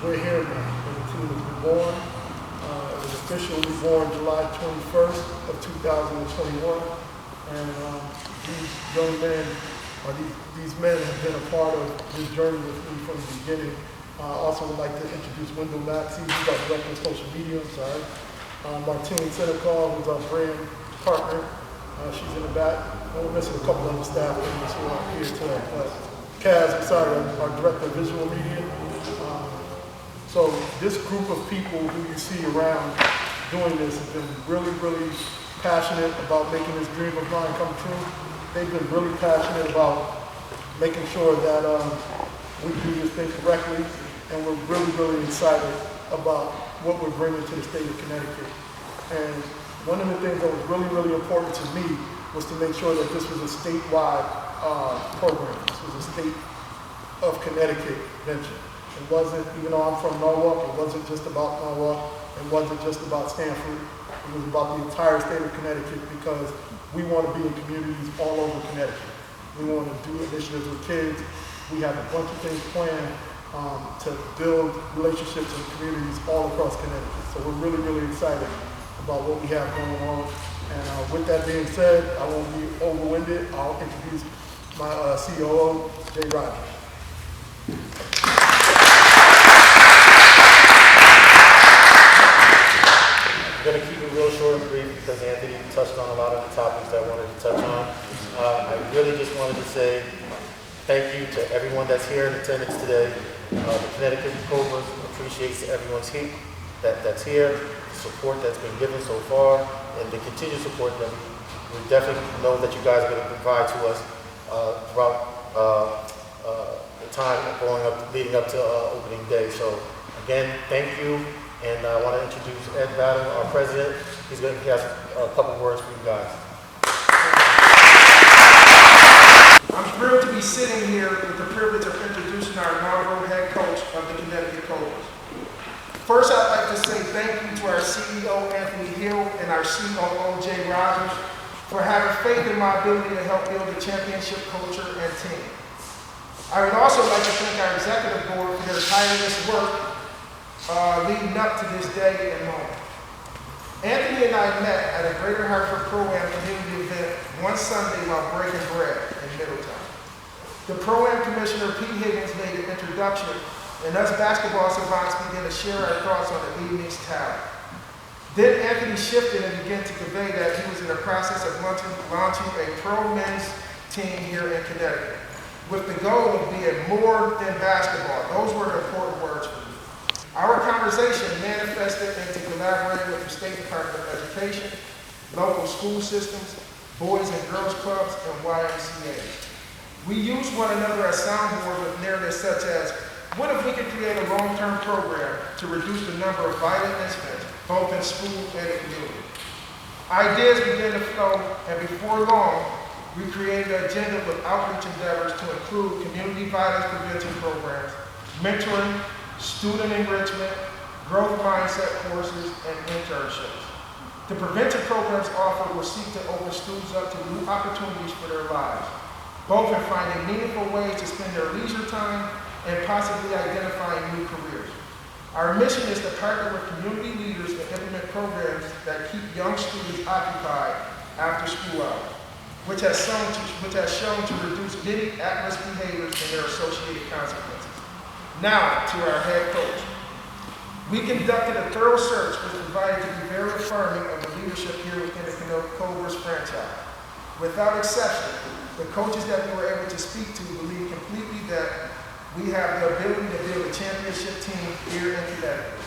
we're here now. And the team has been born. It was officially born July 21st of 2021. And these young men, these men have been a part of this journey with me from the beginning. I also would like to introduce Wendell Maxey, who's our director of social media, Martine Senecal, who's our brand partner. She's in the back. We're missing a couple other staff members who are here today. Kaz, our director of visual media. So this group of people who you see around doing this have been really, really passionate about making this dream of mine come true. They've been really passionate about making sure that we do this thing correctly, and we're really, really excited about what we're bringing to the state of Connecticut. And one of the things that was really, really important to me was to make sure that this was a statewide program. This was a state of Connecticut venture. It wasn't, even though I'm from Norwalk, it wasn't just about Norwalk. It wasn't just about Stamford. It was about the entire state of Connecticut, because we want to be in communities all over Connecticut. We want to do initiatives with kids. We have a bunch of things planned to build relationships in communities all across Connecticut. So we're really, really excited about what we have going on. And with that being said, I won't be overwinded. I'll introduce my COO, Jay Rogers. I'm going to keep it real short and brief because Anthony touched on a lot of the topics that I wanted to touch on. I really just wanted to say thank you to everyone that's here in attendance today. The Connecticut Cobras appreciates everyone's that's here, the support that's been given so far, and the continued support that we definitely know that you guys are going to provide to us throughout the time leading up to opening day. So again, thank you. And I want to introduce Ed Battle, our president. He has a couple words for you guys. I'm thrilled to be sitting here with the privilege of introducing our inaugural head coach of the Connecticut Cobras. First, I'd like to say thank you to our CEO, Anthony Hill, and our COO, Jay Rogers, for having faith in my ability to help build a championship culture and team. I would also like to thank our executive board for their tireless work leading up to this day and moment. Anthony and I met at a Greater Hartford Pro-Am community event one Sunday while breaking bread in Middletown. The Pro-Am Commissioner, Pete Higgins, made an introduction, and us basketball savants began to share our thoughts on the evening's talent. Then Anthony shifted and began to convey that he was in the process of launching a pro-men's team here in Connecticut, with the goal of being more than basketball. Those were the important words for me. Our conversation manifested into collaborating with the State Department of Education, local school systems, Boys and Girls Clubs, and YMCAs. We used one another as soundboards with narratives such as, what if we could create a long-term program to reduce the number of violent incidents, both in school and in community? Ideas began to flow, and before long, we created an agenda with outreach endeavors to include community violence prevention programs, mentoring, student enrichment, growth mindset courses, and internships. The prevention programs offered will seek to open students up to new opportunities for their lives, both in finding meaningful ways to spend their leisure time and possibly identifying new careers. Our mission is to partner with community leaders to implement programs that keep young students occupied after school hours, which has shown to reduce many at-risk behaviors and their associated consequences. Now, to our head coach. We conducted a thorough search which provided to be very affirming of the leadership here within the Cobras franchise. Without exception, the coaches that we were able to speak to believe completely that we have the ability to build a championship team here in Connecticut.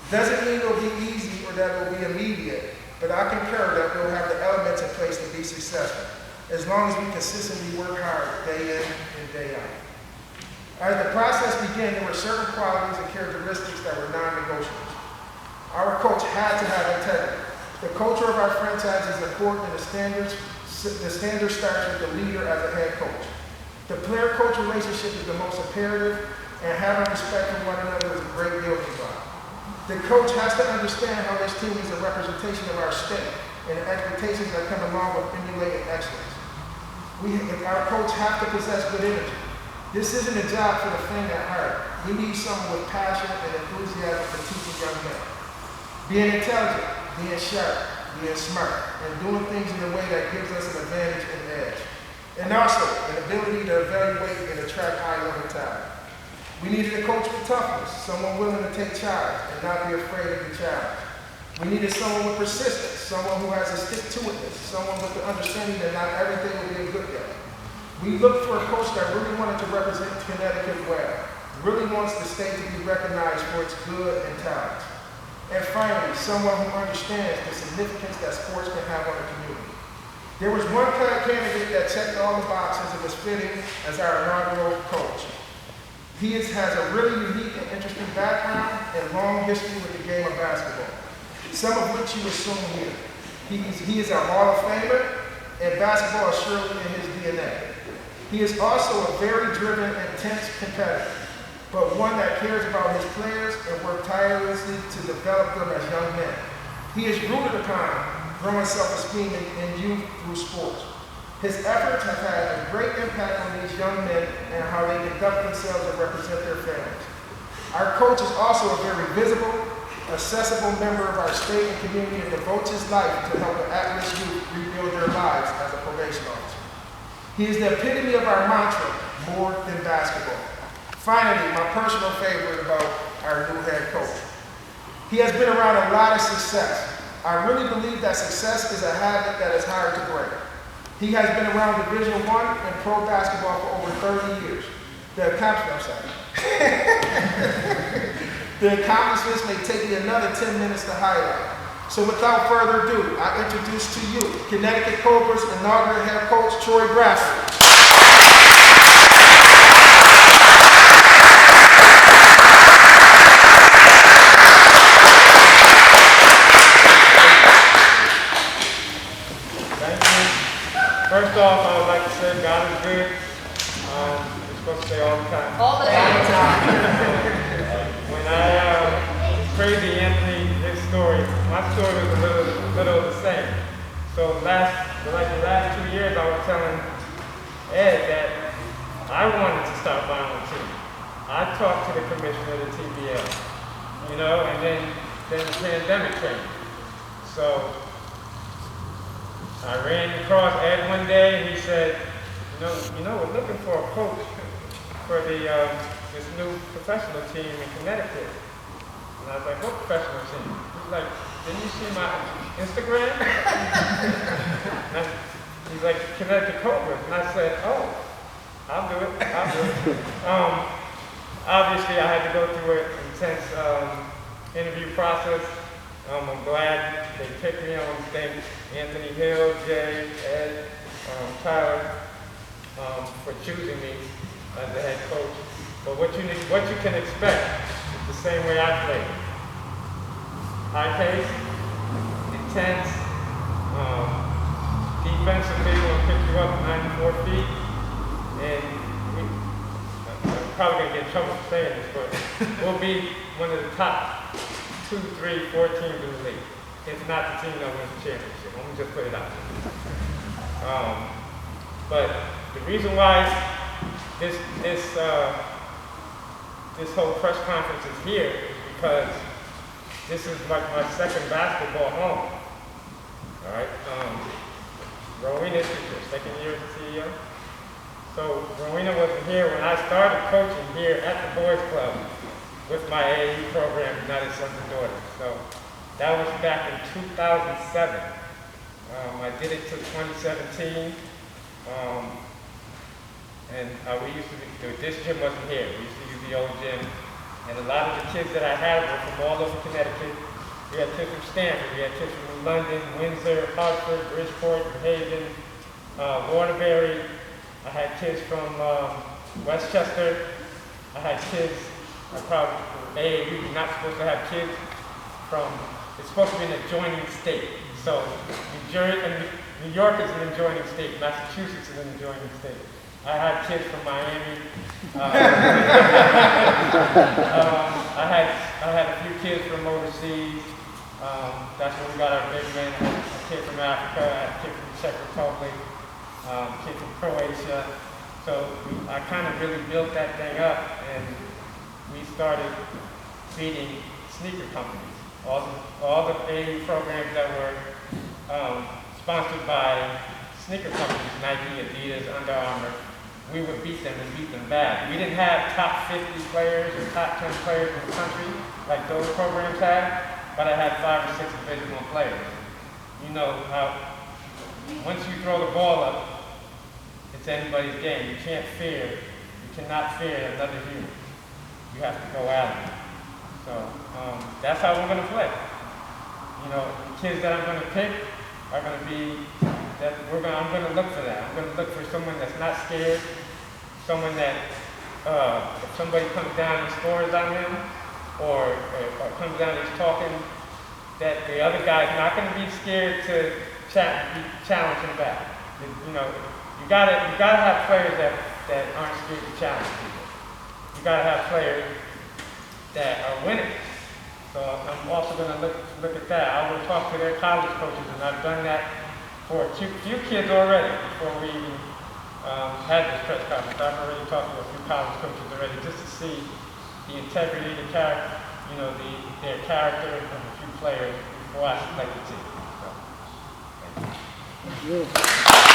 Doesn't mean it'll be easy or that it'll be immediate, but I concur that we'll have the elements in place to be successful, as long as we consistently work hard day in and day out. As the process began, there were certain qualities and characteristics that were non-negotiables. Our coach had to have integrity. The culture of our franchise is important, and the standard starts with the leader as a head coach. The player-coach relationship is the most imperative, and having respect for one another is a great building block. The coach has to understand how this team is a representation of our state and the expectations that come along with emulating excellence. Our coach has to possess good energy. This isn't a job for the faint at heart. We need someone with passion and enthusiasm for teaching young men. Being intelligent, being sharp, being smart, and doing things in a way that gives us an advantage and edge. And also, an ability to evaluate and attract high-level talent. We needed a coach with toughness, someone willing to take charge and not be afraid of the challenge. We needed someone with persistence, someone who has a stick-to-itness, someone with the understanding that not everything will be a good day. We looked for a coach that really wanted to represent Connecticut well, really wants the state to be recognized for its good and talent. And finally, someone who understands the significance that sports can have on the community. There was one candidate that checked all the boxes and was fitting as our inaugural coach. He has a really unique and interesting background and long history with the game of basketball, some of which you assume here. He is a Hall of Famer, and basketball is surely in his DNA. He is also a very driven, intense competitor, but one that cares about his players and works tirelessly to develop them as young men. He is rooted upon growing self-esteem in youth through sports. His efforts have had a great impact on these young men and how they conduct themselves and represent their families. Our coach is also a very visible, accessible member of our state and community and devotes his life to help the at-risk youth rebuild their lives as a probation officer. He is the epitome of our mantra, more than basketball. Finally, my personal favorite about our new head coach. He has been around a lot of success. I really believe that success is a habit that is hard to break. He has been around Division I and pro basketball for over 30 years. The accomplishments may take me another 10 minutes to highlight. So without further ado, I introduce to you Connecticut Cobras inaugural head coach Troy Bradford. First off, I would like to say God is good. We're supposed to say all the time. All the time. When it's crazy, Anthony, his story, my story was a little of the same. So the last 2 years, I was telling Ed that I wanted to start volunteering. I talked to the commissioner of the TBL, and then the pandemic came. So I ran across Ed one day and he said, we're looking for a coach for this new professional team in Connecticut. And I was like, what professional team? He's like, didn't you see my Instagram? He's like, Connecticut Cobras. And I said, oh, I'll do it. Obviously, I had to go through an intense interview process. I'm glad they picked me. I want to thank Anthony Hill, Jay, Ed, Tyler for choosing me as the head coach. But what you can expect is the same way I play. High pace, intense, defensively we'll pick you up 94 feet, and I'm probably going to get in trouble for saying this, but we'll be one of the top 2, 3, 4 teams in the league. It's not the team that wins the championship. Let me just put it out there. But the reason why this whole press conference is here is because this is like my second basketball home. All right. Rowena is your second year as CEO. So Rowena wasn't here when I started coaching here at the boys club with my AAU program, United Sons and Daughters. So that was back in 2007. I did it till 2017. And we used to this gym wasn't here. We used to use the old gym. And a lot of the kids that I had were from all over Connecticut. We had kids from Stamford, we had kids from London, Windsor, Hartford, Bridgeport, Haven, Waterbury. I had kids from Westchester. I had kids, AAU, you're not supposed to have kids from, it's supposed to be an adjoining state. So New York is an adjoining state, Massachusetts is an adjoining state. I had kids from Miami. I had a few kids from overseas. That's when we got our big men. A kid from Africa, a kid from the Czech Republic, a kid from Croatia. So I kind of really built that thing up, and we started feeding sneaker companies. All the AAU programs that were sponsored by sneaker companies, Nike, Adidas, Under Armour, we would beat them and beat them bad. We didn't have top 50 players or top 10 players in the country like those programs had, but I had 5 or 6 Division I players. You know how once you throw the ball up, it's anybody's game. You can't fear, you cannot fear another human. You have to go at it. So that's how we're going to play. You know, the kids that I'm going to pick are going to be I'm going to look for that. I'm going to look for someone that's not scared, someone that if somebody comes down and scores on him, or comes down and is talking, that the other guy's not going to be scared to challenge him back. You know, you gotta have players that aren't scared to challenge people. You gotta have players that are winning. So I'm also going to look at that. I will talk to their college coaches, and I've done that for a few kids already before we even had this press conference. I've already talked to a few college coaches already just to see the integrity, the character, you know, their character of a few players before I select the team. So, thank you.